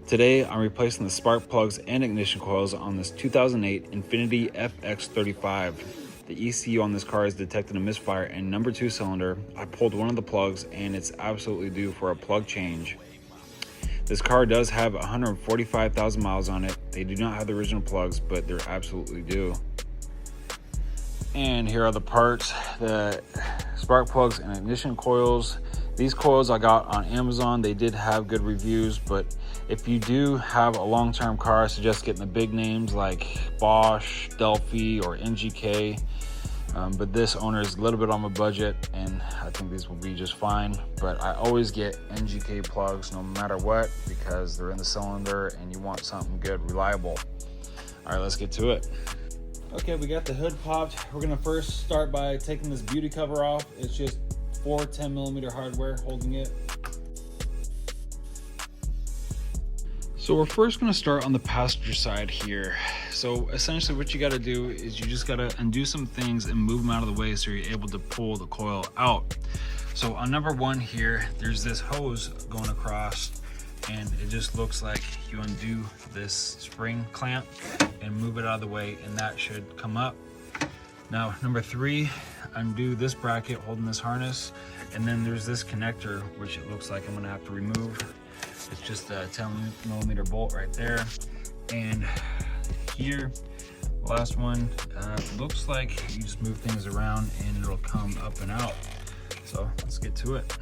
Today, I'm replacing the spark plugs and ignition coils on this 2008 Infiniti fx35. The ECU on this car has detected a misfire in number 2 cylinder. I pulled one of the plugs and it's absolutely due for a plug change. This car does have 145,000 miles on it. They do not have the original plugs, but they're absolutely due. And here are the parts: the spark plugs and ignition coils. These coils I got on Amazon. They did have good reviews, but if you do have a long-term car, I suggest getting the big names like Bosch, Delphi, or NGK. But this owner is a little bit on my budget, and I think these will be just fine. But I always get NGK plugs no matter what, because they're in the cylinder and you want something good, reliable. All right, let's get to it. Okay, we got the hood popped. We're gonna first start by taking this beauty cover off. It's just 4 10mm hardware holding it. So we're first going to start on the passenger side here. So essentially what you got to do is you just got to undo some things and move them out of the way so you're able to pull the coil out. So on number 1 here, there's this hose going across, and it just looks like you undo this spring clamp and move it out of the way, and that should come up. Now number 3, undo this bracket holding this harness, and then there's this connector which it looks like I'm going to have to remove. It's just a 10mm bolt right there. And here, last one, looks like you just move things around and it'll come up and out. So let's get to it.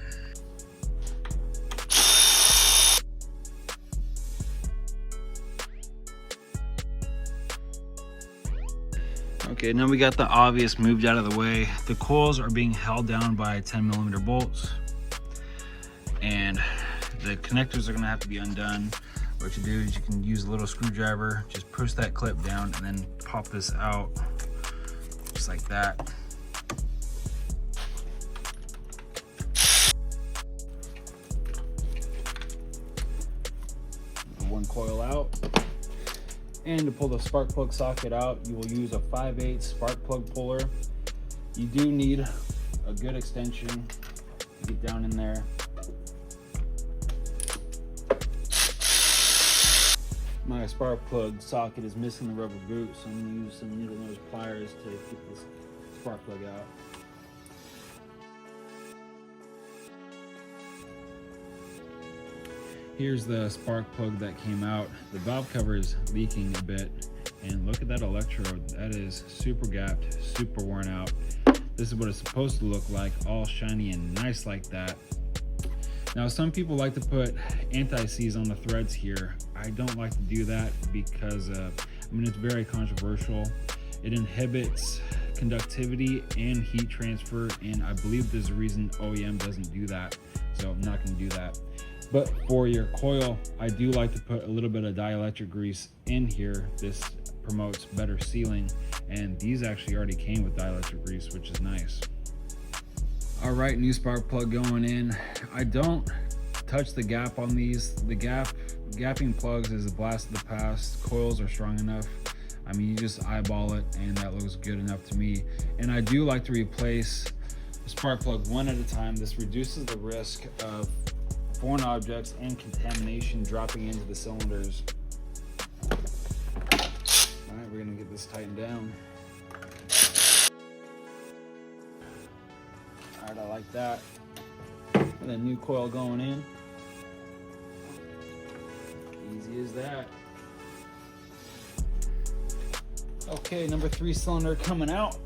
Okay, now we got the obvious moved out of the way. The coils are being held down by 10mm bolts, and the connectors are going to have to be undone. What you do is you can use a little screwdriver, just push that clip down and then pop this out just like that. One coil out. And to pull the spark plug socket out, you will use a 5/8 spark plug puller. You do need a good extension to get down in there. My spark plug socket is missing the rubber boot, so I'm going to use some needle nose pliers to get this spark plug out. Here's the spark plug that came out. The valve cover is leaking a bit, and look at that electrode. That is super gapped, super worn out. This is what it's supposed to look like, all shiny and nice like that. Now, some people like to put anti-seize on the threads here. I don't like to do that because, it's very controversial. It inhibits conductivity and heat transfer, and I believe there's a reason OEM doesn't do that, so I'm not going to do that. But for your coil, I do like to put a little bit of dielectric grease in here. This promotes better sealing, and these actually already came with dielectric grease, which is nice. All right, new spark plug going in. I don't touch the gap on these. The gapping plugs is a blast of the past. Coils are strong enough. I mean, you just eyeball it and that looks good enough to me. And I do like to replace the spark plug one at a time. This reduces the risk of foreign objects and contamination dropping into the cylinders. All right, we're gonna get this tightened down. All right, I like that. And then new coil going in. Easy as that. Okay, number 3 cylinder coming out.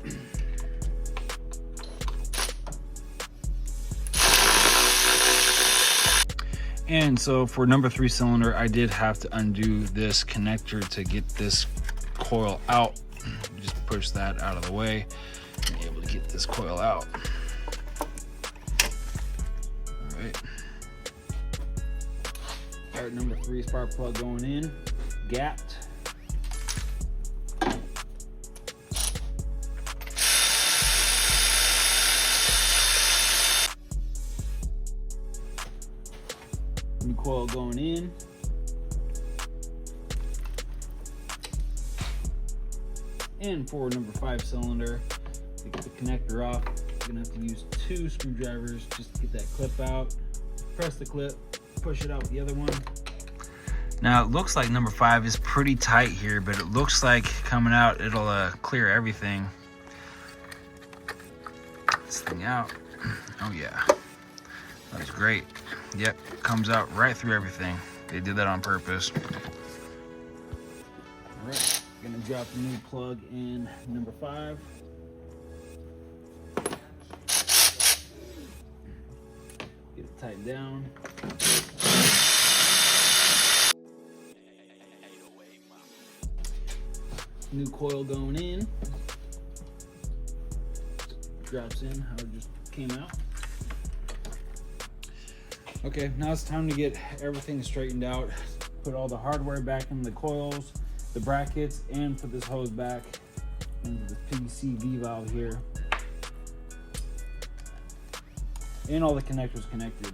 And so for number 3 cylinder, I did have to undo this connector to get this coil out. Just push that out of the way and be able to get this coil out. All right, number 3 spark plug going in, gapped. New coil going in. And for number 5 cylinder, to get the connector off, you're gonna have to use 2 screwdrivers just to get that clip out. Press the clip, push it out with the other one, Now it looks like number 5 is pretty tight here, but it looks like coming out it'll clear everything. This thing out. Oh yeah, that's great. Yep, comes out right through everything. They did that on purpose. All right, gonna drop the new plug in number 5. Get it tightened down. New coil going in. Drops in how it just came out. Okay, now it's time to get everything straightened out. Put all the hardware back in the coils, the brackets, and put this hose back into the PCV valve here. And all the connectors connected.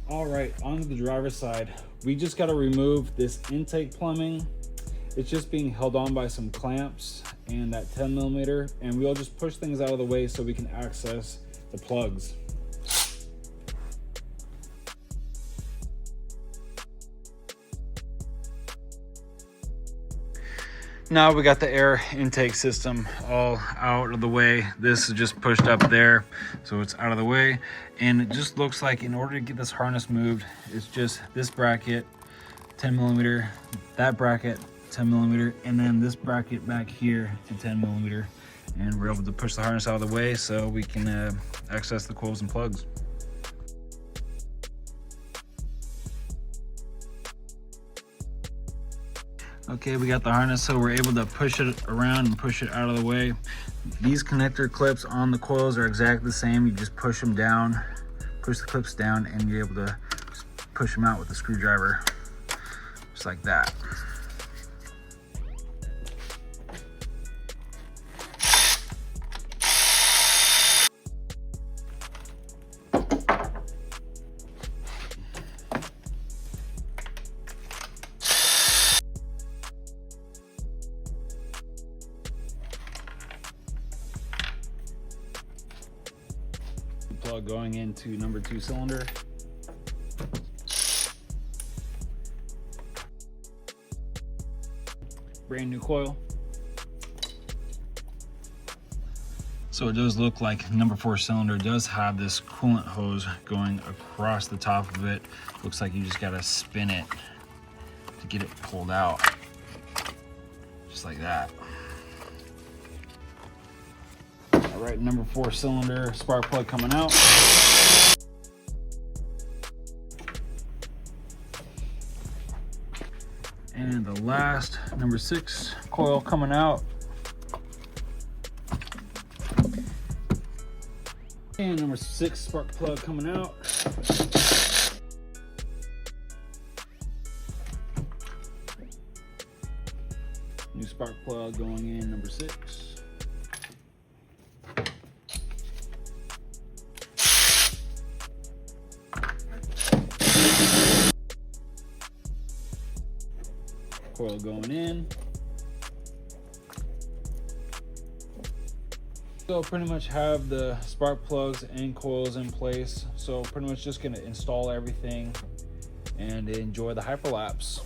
All right, onto the driver's side. We just got to remove this intake plumbing. It's just being held on by some clamps and that 10mm, and we'll just push things out of the way so we can access the plugs. Now we got the air intake system all out of the way. This is just pushed up there, so it's out of the way. And it just looks like in order to get this harness moved, it's just this bracket, 10mm, that bracket, 10mm, and then this bracket back here to 10mm. And we're able to push the harness out of the way so we can access the coils and plugs. Okay, we got the harness, so we're able to push it around and push it out of the way. These connector clips on the coils are exactly the same. You just push them down, push the clips down, and you're able to push them out with a screwdriver, just like that. Plug going into number 2 cylinder. Brand new coil. So it does look like number 4 cylinder does have this coolant hose going across the top of it. Looks like you just gotta spin it to get it pulled out, just like that. All right, number 4 cylinder spark plug coming out. And the last, number 6 coil coming out. And number 6 spark plug coming out. New spark plug going in, number 6. Coil going in. So pretty much have the spark plugs and coils in place. So pretty much just gonna install everything and enjoy the hyperlapse.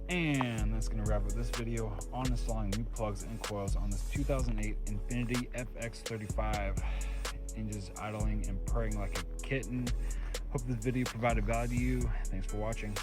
And that's going to wrap up this video on installing new plugs and coils on this 2008 Infiniti FX35. Engine's idling and purring like a kitten. Hope this video provided value to you. Thanks for watching.